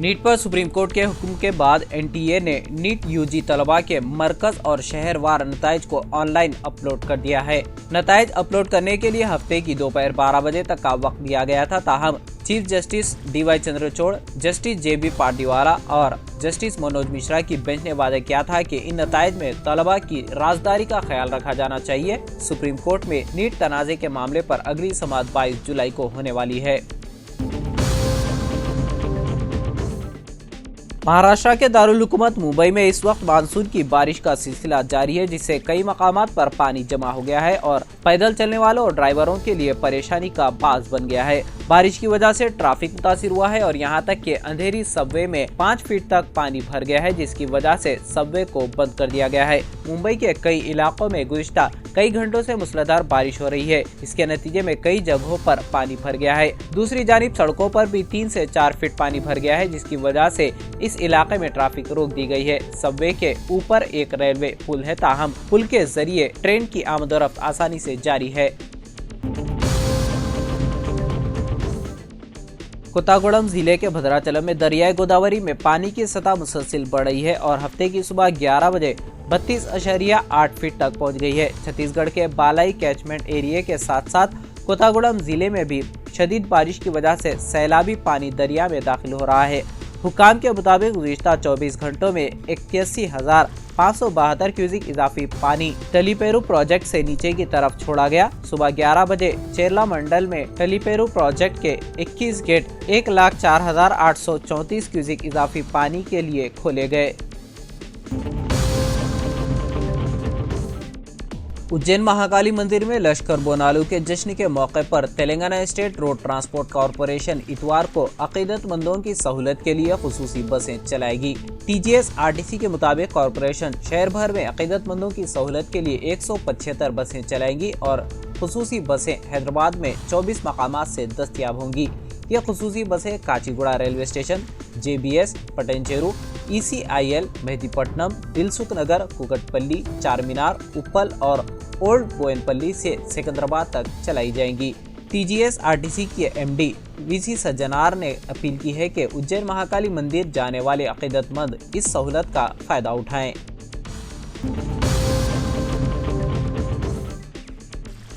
NEET पर supreme court के हुक्म के बाद एनटीए ने नीट यूजी तलबा के मरकज और शहरवार नताइज को ऑनलाइन अपलोड कर दिया है। नताइज अपलोड करने के लिए हफ्ते की दोपहर 12 बजे तक का वक्त दिया गया था। ताहम chief justice DY Chandrachud, justice JB Pardiwala और जस्टिस मनोज मिश्रा की बेंच ने वादा किया था कि इन नताइज में तलबा की राजदारी का ख्याल रखा जाना चाहिए। सुप्रीम कोर्ट में नीट तनाज़े के मामले पर अगली समाअत 22 जुलाई को होने वाली है। महाराष्ट्र के दारुल हुकूमत मुंबई में इस वक्त मानसून की बारिश का सिलसिला जारी है, जिससे कई मकामात पर पानी जमा हो गया है और पैदल चलने वालों और ड्राइवरों के लिए परेशानी का बास बन गया है। बारिश की वजह से ट्रैफिक मुतासिर हुआ है और यहां तक कि अंधेरी सबवे में 5 फीट तक पानी भर गया है, जिसकी वजह से सबवे को बंद कर दिया गया है। मुंबई के कई इलाकों में गुज़िश्ता कई घंटों से मूसलाधार बारिश हो रही है। इसके नतीजे में कई जगहों पर पानी भर गया है। दूसरी जानिब सड़कों पर भी 3 से 4 फीट पानी भर गया है, जिसकी वजह से इस इलाके में ट्रैफिक रोक दी गई है। सबवे के ऊपर एक रेलवे पुल है, ताहम पुल के जरिए ट्रेन की आमदोरफ्त आसानी से जारी है। कोत्तागुड़म जिले के भद्राचलम में दरियाई गोदावरी में पानी की सतह मुसलसिल बढ़ रही है और हफ्ते की सुबह 11 बजे 32.8 फीट तक पहुंच गई है। छत्तीसगढ़ के बालाई कैचमेंट एरिया के साथ साथ कोत्तागुड़म जिले में भी शदीद बारिश की वजह से सैलाबी पानी दरिया में दाखिल हो रहा है। हुकाम के मुताबिक गुज़िश्ता 24 घंटों में 81,572 क्यूसिक इजाफी पानी टलीपेरू प्रोजेक्ट से नीचे की तरफ छोड़ा गया। सुबह 11 बजे चेरला मंडल में टलीपेरू प्रोजेक्ट के 21 गेट 1,04,834 क्यूसिक इजाफी पानी के लिए खोले गए। उज्जैन महाकाली मंदिर में लश्कर बोनालू के जश्न के मौके पर Telangana state road transport corporation इतवार को अकीदतमंदों की सहूलत के लिए खुसूसी बसें चलाएगी। TGS-RTC के मुताबिक कॉरपोरेशन शहर भर में अकीदतमंदों की सहूलत के लिए 175 बसें चलाएगी और खुसूसी बसें हैदराबाद में 24 मकामात से दस्तयाब होंगी। ये खुसूसी बसें Kacheguda railway station, JBS, Patancheru, ECIL, Mehdipatnam, Dilsukh Nagar, Kukatpally, Charminar, उप्पल और ओल्ड बोयनपल्ली से सिकंदराबाद तक चलाई जाएंगी। TGS-RTC के MD VC सज्जनार ने अपील की है कि उज्जैन महाकाली मंदिर जाने वाले अकीदतमंद इस सहूलत का फायदा उठाएं।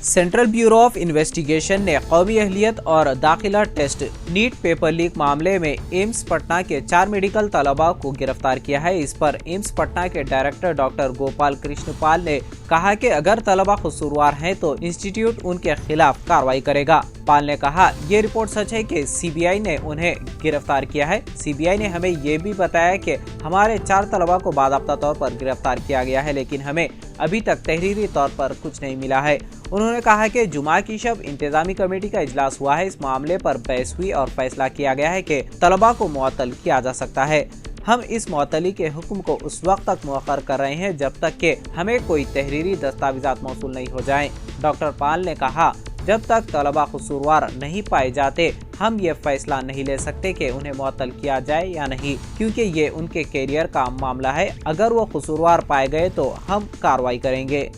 सेंट्रल ब्यूरो ऑफ इन्वेस्टिगेशन ने कौमी अहलियत और दाखिला टेस्ट नीट पेपर लीक मामले में एम्स पटना के 4 मेडिकल तलबा को गिरफ्तार किया है। इस पर एम्स पटना के डायरेक्टर डॉक्टर गोपाल कृष्ण पाल ने कहा कि अगर तलबा कसूरवार हैं तो इंस्टीट्यूट उनके खिलाफ कार्रवाई करेगा। पाल ने कहा, ये रिपोर्ट सच है कि CBI ने उन्हें गिरफ्तार किया है। CBI ने हमें ये भी बताया कि हमारे 4 तलबा को बाकायदा तौर पर गिरफ्तार किया गया है, लेकिन हमें अभी तक तहरीरी तौर पर कुछ नहीं मिला है। उन्होंने कहा कि जुमा की शब इंतजामी कमेटी का इजलास हुआ है। इस मामले पर बहस हुई और फैसला किया गया है कि तलबा को मुअत्तल किया जा सकता है। हम इस मुअत्तली के हुक्म को उस वक्त तक मुअख्खर कर रहे हैं जब तक कि हमें कोई तहरीरी दस्तावेजात मौसूल नहीं हो जाएं। डॉक्टर पाल ने कहा, जब तक तलबा कसूरवार नहीं पाए जाते हम ये फैसला नहीं ले सकते कि उन्हें मुअत्तल किया जाए या नहीं, क्योंकि ये उनके कैरियर का मामला है। अगर वो कसूरवार पाए गए तो हम कार्रवाई करेंगे।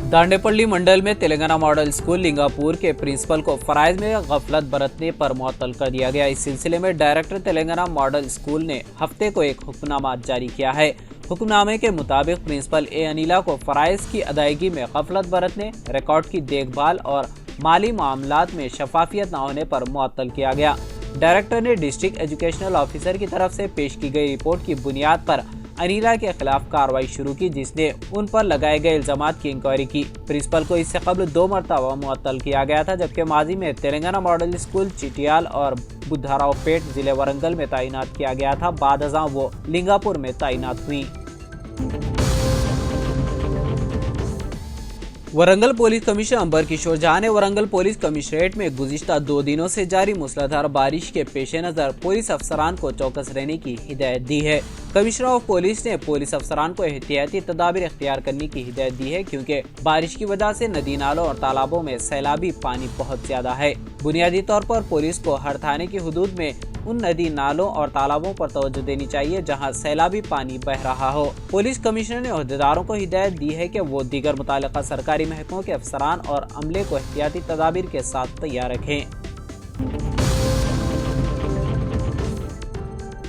दांडेपल्ली मंडल में तेलंगाना मॉडल स्कूल लिंगापुर के प्रिंसिपल को फराइज में गफलत बरतने पर मुअत्तल कर दिया गया। इस सिलसिले में डायरेक्टर तेलंगाना मॉडल स्कूल ने हफ्ते को एक हुक्मनामा जारी किया है। हुक्मनामे के मुताबिक प्रिंसिपल A अनिला को फराइज की अदायगी में गफलत बरतने, रिकॉर्ड की देखभाल और माली मामलात में शफाफियत न होने पर मुअत्तल किया गया। डायरेक्टर ने डिस्ट्रिक्ट एजुकेशनल ऑफिसर की तरफ से पेश की गई रिपोर्ट की बुनियाद पर अनिला के खिलाफ कार्रवाई शुरू की, जिसने उन पर लगाए गए इल्जामात की इंक्वायरी की। प्रिंसिपल को इससे कबल 2 मरतबा मुअत्तल किया गया था, जबकि माजी में तेलंगाना मॉडल स्कूल चिटियाल और बुद्धारावपेट जिले वरंगल में तैनात किया गया था। बाद अज़ां वो लिंगापुर में तैनात हुई। वरंगल पुलिस कमिश्नर अंबर किशोर झा ने वरंगल पुलिस कमिश्नरेट में गुज़िश्ता 2 दिनों से जारी मूसलाधार बारिश के पेश नज़र पुलिस अफसरान को चौकस रहने की हिदायत दी है। कमिश्नर ऑफ पुलिस ने पुलिस अफसरान को एहतियाती तदाबीर इख्तियार करने की हिदायत दी है, क्योंकि बारिश की वजह से नदी नालों और तालाबों में सैलाबी पानी बहुत ज्यादा है। बुनियादी तौर पर पुलिस को हर थाने की हुदूद में उन नदी नालों और तालाबों पर तवज्जो देनी चाहिए जहां सैलाबी पानी बह रहा हो। पुलिस कमिश्नर ने अहदेदारों को हिदायत दी है कि वो दीगर मुताल्लिका सरकारी महकमों के अफसरान और अमले को एहतियाती तदाबीर के साथ तैयार रखें।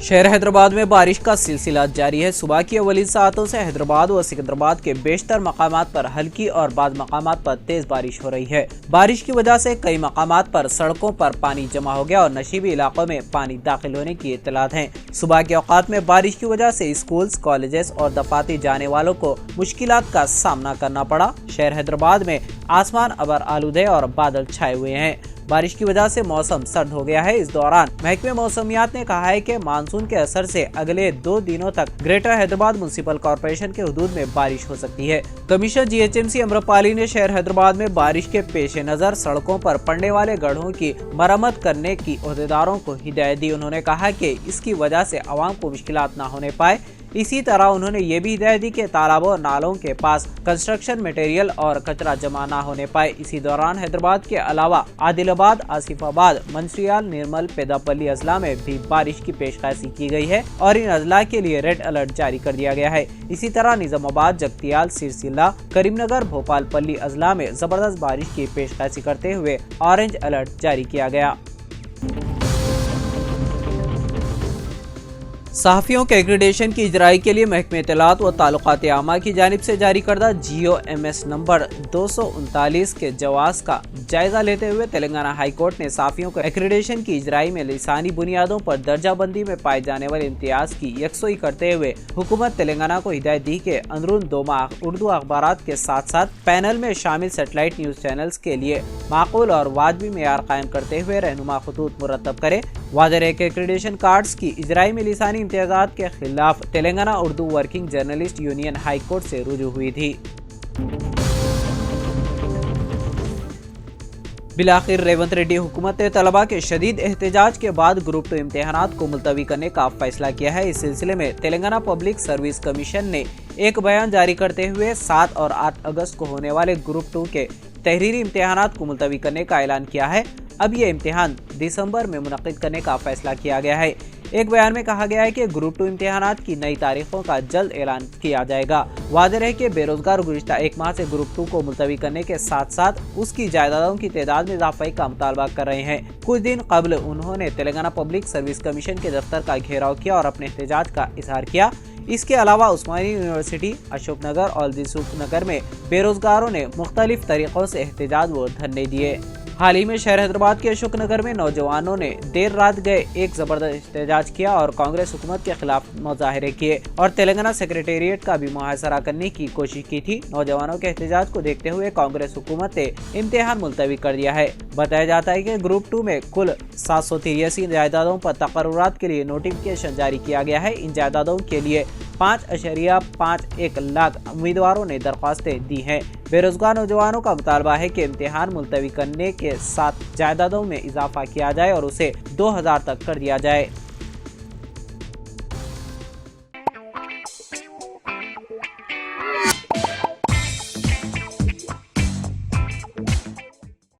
शहर हैदराबाद में बारिश का सिलसिला जारी है। सुबह की अवली सातों से हैदराबाद व सिकंदराबाद के बेशतर मकामात पर हल्की और बाद मकामात पर तेज बारिश हो रही है। बारिश की वजह से कई मकामात पर सड़कों पर पानी जमा हो गया और नशीबी इलाकों में पानी दाखिल होने की इत्तलात हैं। सुबह के औकात में बारिश की वजह से स्कूल्स, कॉलेजेस और दफातर जाने वालों को मुश्किलात का सामना करना पड़ा। शहर हैदराबाद में आसमान अबर आलूदे और बादल छाए हुए हैं। बारिश की वजह से मौसम सर्द हो गया है। इस दौरान महकमे मौसमियात ने कहा है कि मानसून के असर से अगले 2 दिनों तक ग्रेटर हैदराबाद म्युनिसिपल कॉर्पोरेशन के हुदूद में बारिश हो सकती है। कमिश्नर GHMC अम्रपाली ने शहर हैदराबाद में बारिश के पेश नजर सड़कों पर पड़ने वाले गड्ढों की मरम्मत करने की अहदेदारों को हिदायत दी। उन्होंने कहा कि इसकी वजह से आवाम को मुश्किलात न होने पाए। इसी तरह उन्होंने ये भी हिदायत दी कि तालाबों और नालों के पास कंस्ट्रक्शन मटेरियल और कचरा जमा न होने पाए। इसी दौरान हैदराबाद के अलावा आदिलाबाद, आसिफाबाद, मंचिरियाल, निर्मल, पेदापल्ली अजला में भी बारिश की पेशकशी की गई है और इन अजला के लिए रेड अलर्ट जारी कर दिया गया है। इसी तरह निजामाबाद, जगतियाल, सिरसिल्ला, करीमनगर, भोपालपल्ली अजला में जबरदस्त बारिश की पेशकशी करते हुए ऑरेंज अलर्ट जारी किया गया। सहाफ़ियों के एक्रीडेशन की इजराई के लिए महकमे इत्तलात व ताल्लुकात आमा की जानिब से जारी करदा GOMS नंबर 239 के जवाज का जायजा लेते हुए तेलंगाना हाई कोर्ट ने सहाफ़ियों को एक्रीडेशन की इजराई में लिसानी बुनियादों पर दर्जा बंदी में पाए जाने वाले इम्तियाज की यकसोई करते हुए हुकूमत तेलंगाना को हिदायत दी कि अंदरून 2 माह उर्दू अखबारात के साथ साथ पैनल में शामिल सेटेलाइट न्यूज चैनल्स के लिए माकूल और वाजबी मेयार कायम करते हुए रहनुमा खतूत मुरतब करे। वाज़ेह है कि एक्रीडेशन कार्ड्स की इजराई में लिसानी इम्तियाज़ात के खिलाफ Telangana Urdu working journalist union high court से रुजू हुई थी। बिलाखिर रेवंत रेड्डी हुकूमत ने तलबा के शदीद एहतजाज के बाद ग्रुप 2 इम्तिहानात को मुलतवी करने का फैसला किया है। इस सिलसिले में तेलंगाना पब्लिक सर्विस कमीशन ने एक बयान जारी करते हुए 7 और 8 अगस्त को होने वाले ग्रुप 2 के तहरीरी इम्तिहानात को मुलतवी करने का ऐलान किया है। अब ये इम्तिहान दिसंबर में मुनक्किद करने का फैसला किया गया है। एक बयान में कहा गया है कि ग्रुप 2 इम्तिहानात की नई तारीखों का जल्द ऐलान किया जाएगा। वाज़ेह है कि बेरोजगार गुज़िश्ता 1 माह से ग्रुप 2 को मुलतवी करने के साथ साथ उसकी जायदादों की तादाद में इजाफे का मुतालबा कर रहे हैं। कुछ दिन कबल उन्होंने तेलंगाना पब्लिक सर्विस कमीशन के दफ्तर का घेराव किया और अपने एहतजाज का इजहार किया। इसके अलावा उस्मानी यूनिवर्सिटी, अशोक नगर और दिलसुख नगर में बेरोजगारों ने मुख्तलिफ तरीकों से एहतजाज व धरने दिए। हाल ही में शहर हैदराबाद के अशोक नगर में नौजवानों ने देर रात गए एक जबरदस्त एहतजाज किया और कांग्रेस हुकूमत के खिलाफ मुजाहरे किए और तेलंगाना सेक्रेटेरिएट का भी मुहासरा करने की कोशिश की थी। नौजवानों के एहतजाज को देखते हुए कांग्रेस हुकूमत ने इम्तिहान मुलतवी कर दिया है। बताया जाता है कि ग्रुप 2 में कुल 783 जायदादों पर तकर्रुरात के लिए नोटिफिकेशन जारी किया गया है। इन जायदादों के लिए 5.51 लाख उम्मीदवारों ने दरख्वास्तें दी हैं। बेरोजगार नौजवानों का मुतालबा है कि इम्तिहान मुलतवी करने के साथ जायदादों में इजाफा किया जाए और उसे 2000 तक कर दिया जाए।